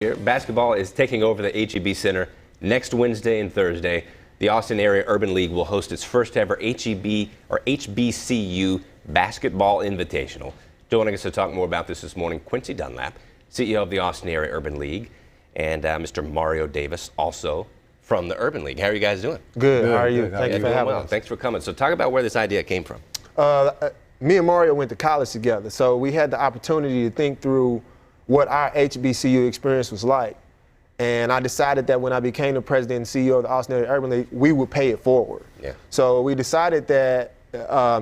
Here, basketball is taking over the HEB Center next Wednesday and Thursday. The Austin Area Urban League will host its first ever HBCU Basketball Invitational. Joining us to talk more about this morning, Quincy Dunlap, CEO of the Austin Area Urban League, and Mr. Mario Davis, also from the Urban League. How are you guys doing? Good. How are you? Good. Thank you for having us. Thanks for coming. So talk about where this idea came from. Me and Mario went to college together, so we had the opportunity to think through what our HBCU experience was like. And I decided that when I became the president and CEO of the Austin Area Urban League, we would pay it forward. Yeah. So we decided that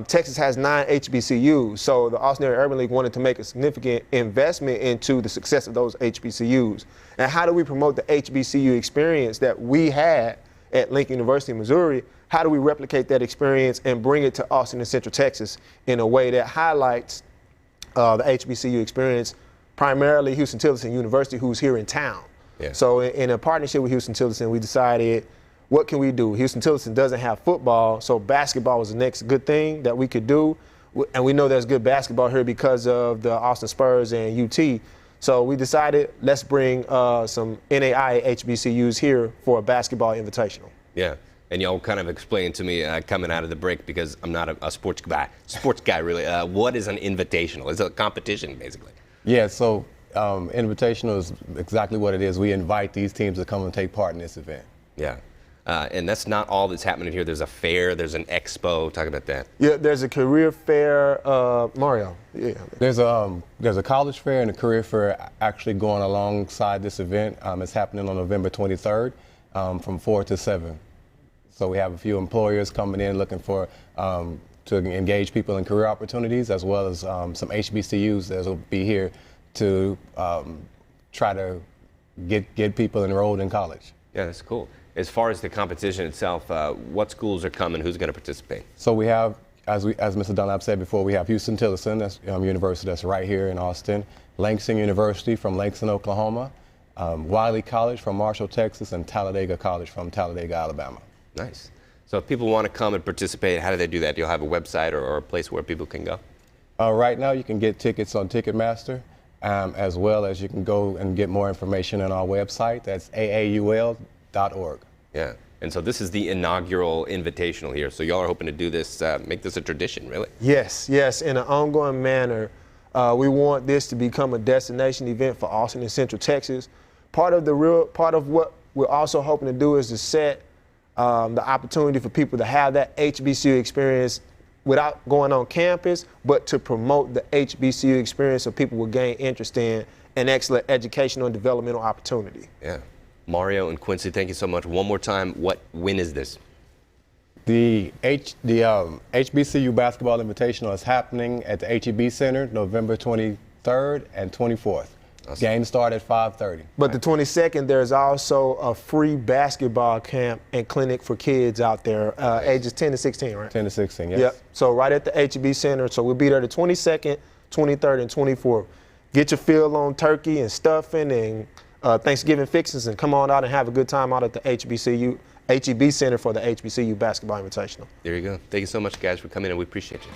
Texas has 9 HBCUs, so the Austin Area Urban League wanted to make a significant investment into the success of those HBCUs. And how do we promote the HBCU experience that we had at Lincoln University, Missouri? How do we replicate that experience and bring it to Austin and Central Texas in a way that highlights the HBCU experience, primarily Houston-Tillotson University, who's here in town. Yeah. So in a partnership with Houston-Tillotson, we decided, what can we do? Houston-Tillotson doesn't have football, so basketball was the next good thing that we could do. And we know there's good basketball here because of the Austin Spurs and UT. So we decided, let's bring some NAIA HBCUs here for a basketball invitational. Yeah. And y'all kind of explained to me coming out of the break, because I'm not a sports guy really. What is an invitational? It's a competition, basically. Yeah, so Invitational is exactly what it is. We invite these teams to come and take part in this event. Yeah, and that's not all that's happening here. There's a fair, there's an expo. Talk about that. Yeah, there's a career fair, Mario. Yeah. There's a college fair and a career fair actually going alongside this event. It's happening on November 23rd from 4 to 7. So we have a few employers coming in looking for to engage people in career opportunities, as well as some HBCUs that will be here to try to get people enrolled in college. Yeah, that's cool. As far as the competition itself, what schools are coming? Who's going to participate? So we have, as Mr. Dunlap said before, we have Houston-Tillotson, that's university that's right here in Austin, Langston University from Langston, Oklahoma, Wiley College from Marshall, Texas, and Talladega College from Talladega, Alabama. Nice. So if people want to come and participate, how do they do that? Do you have a website or a place where people can go? Right now you can get tickets on Ticketmaster, as well as you can go and get more information on our website. That's aaul.org. Yeah. And so this is the inaugural invitational here. So y'all are hoping to do this, make this a tradition, really? Yes, in an ongoing manner. We want this to become a destination event for Austin and Central Texas. Part of what we're also hoping to do is to set the opportunity for people to have that HBCU experience without going on campus, but to promote the HBCU experience so people will gain interest in an excellent educational and developmental opportunity. Yeah. Mario and Quincy, thank you so much. One more time, when is this? The HBCU Basketball Invitational is happening at the HEB Center November 23rd and 24th. Awesome. Games start at 5:30. But the 22nd, there's also a free basketball camp and clinic for kids out there, ages 10 to 16, right? 10 to 16, yes. Yep. So right at the HEB Center. So we'll be there the 22nd, 23rd, and 24th. Get your fill on turkey and stuffing and Thanksgiving fixings, and come on out and have a good time out at the HEB Center for the HBCU Basketball Invitational. There you go. Thank you so much, guys, for coming in. We appreciate you.